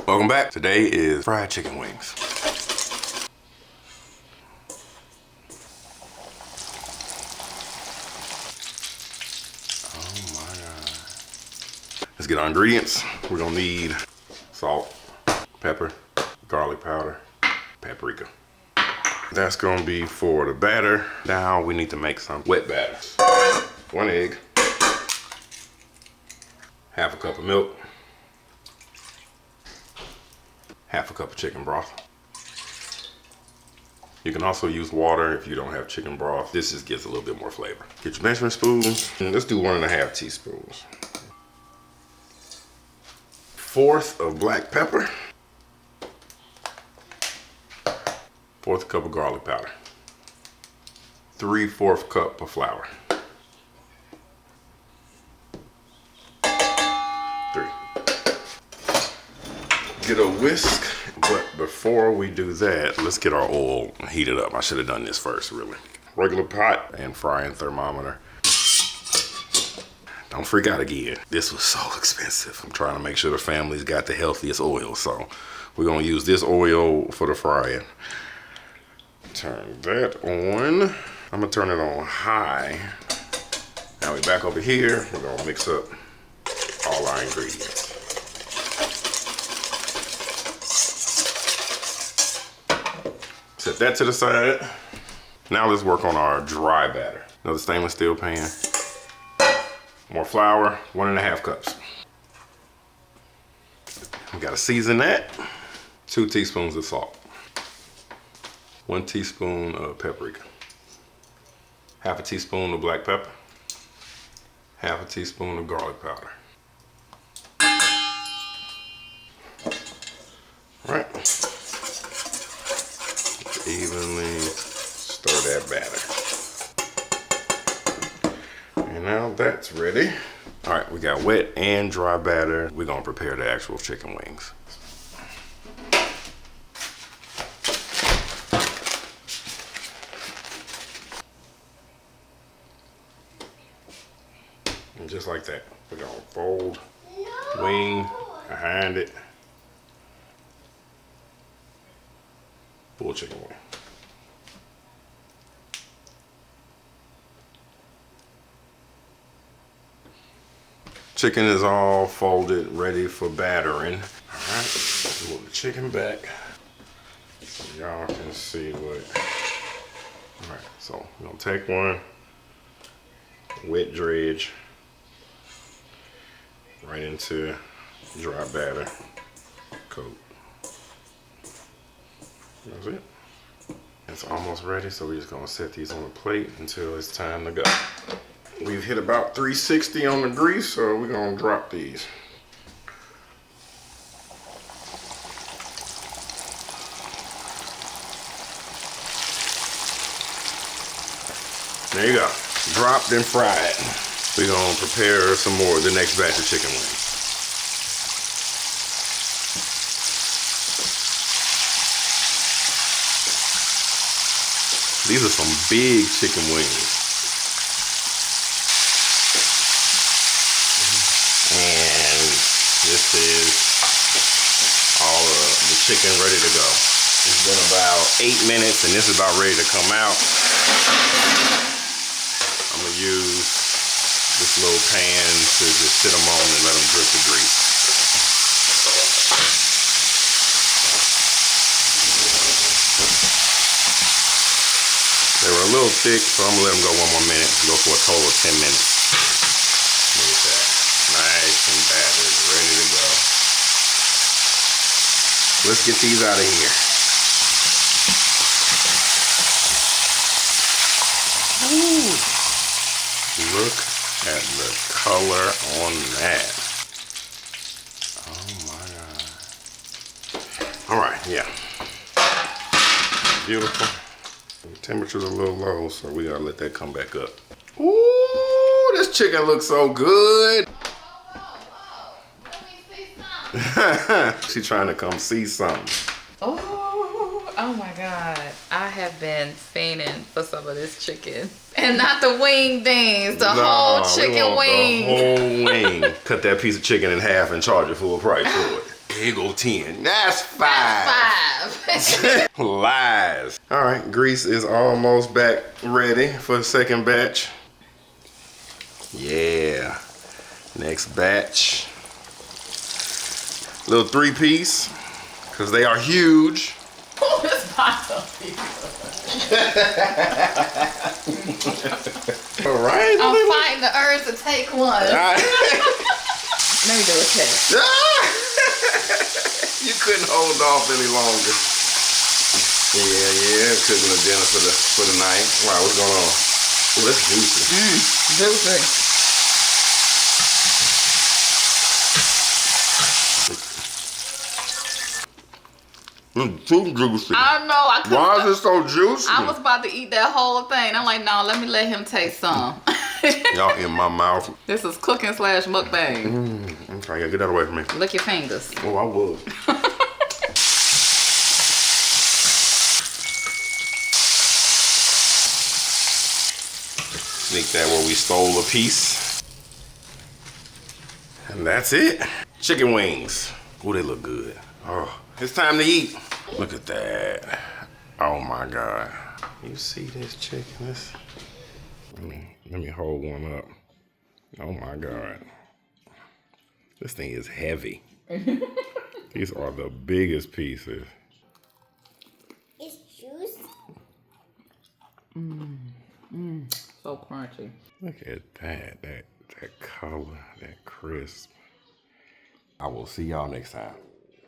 Welcome back. Today is fried chicken wings. Oh my God. Let's get our ingredients. We're gonna need salt, pepper, garlic powder, paprika. That's gonna be for the batter. Now we need to make some wet batter. 1 egg, half a cup of milk, half a cup of chicken broth. You can also use water if you don't have chicken broth. This just gives a little bit more flavor. Get your measuring spoons, and let's do 1.5 teaspoons. 1/4 of black pepper. 1/4 cup of garlic powder. 3/4 cup of flour. 3. Get a whisk, but before we do that, let's get our oil heated up. I should have done this first, really. Regular pot and frying thermometer. Don't freak out again. This was so expensive. I'm trying to make sure the family's got the healthiest oil, so we're gonna use this oil for the frying. Turn that on. I'm gonna turn it on high. Now we back over here. We're gonna mix up all our ingredients. Set that to the side. Now let's work on our dry batter. Another stainless steel pan. More flour, 1.5 cups. We gotta season that. 2 teaspoons of salt. 1 teaspoon of paprika. 1/2 teaspoon of black pepper. 1/2 teaspoon of garlic powder. All right. Evenly stir that batter. And now that's ready. All right, we got wet and dry batter. We're gonna prepare the actual chicken wings. And just like that, we're gonna fold wing behind it. Full chicken wing. Chicken is all folded, ready for battering. All right, move the chicken back so y'all can see what. All right, so we're gonna take one wet dredge right into dry batter coat. That's it. It's almost ready, so we're just gonna set these on the plate until it's time to go. We've hit about 360 on the grease, so we're gonna drop these. There you go. Dropped and fried. We're gonna prepare some more, the next batch of chicken wings. These are some big chicken wings. And this is all of the chicken ready to go. It's been about 8 minutes and this is about ready to come out. I'm gonna use this little pan to just sit them on and let them drip the grease. They were a little thick, so I'm gonna let them go 1 more minute. Go for a total of 10 minutes. Look at that. Nice and battered, ready to go. Let's get these out of here. Ooh. Look at the color on that. Oh my God. All right, yeah. Beautiful. The temperature's a little low, so we gotta let that come back up. Ooh, this chicken looks so good. She's trying to come see something. Oh my God. I have been fiending for some of this chicken. And not the wing things, the whole chicken wing. The whole wing. Cut that piece of chicken in half and charge it full price for it. Here you go 10. That's 5. That's 5. Lies. All right, grease is almost back ready for the second batch. Yeah. Next batch. Little 3-piece, because they are huge. This bottle All right. I'm fighting the urge to take one. Let me do a test. You couldn't hold off any longer. Yeah. Cooking the dinner for the night. Wow, what's going on? Oh, that's juicy. Juicy. Too juicy. I don't know. I couldn't. Why is it so juicy? I was about to eat that whole thing. I'm like, no, let me let him taste some. Y'all in my mouth. This is cooking / mukbang. I'm trying to get that away from me. Lick your fingers. Oh, I would. Sneak that where we stole a piece. And that's it. Chicken wings. Oh, they look good. Oh, it's time to eat. Look at that. Oh my God. You see this chicken? Let me hold one up. Oh my God. This thing is heavy. These are the biggest pieces. It's juicy. So crunchy. Look at that. That color, that crisp. I will see y'all next time.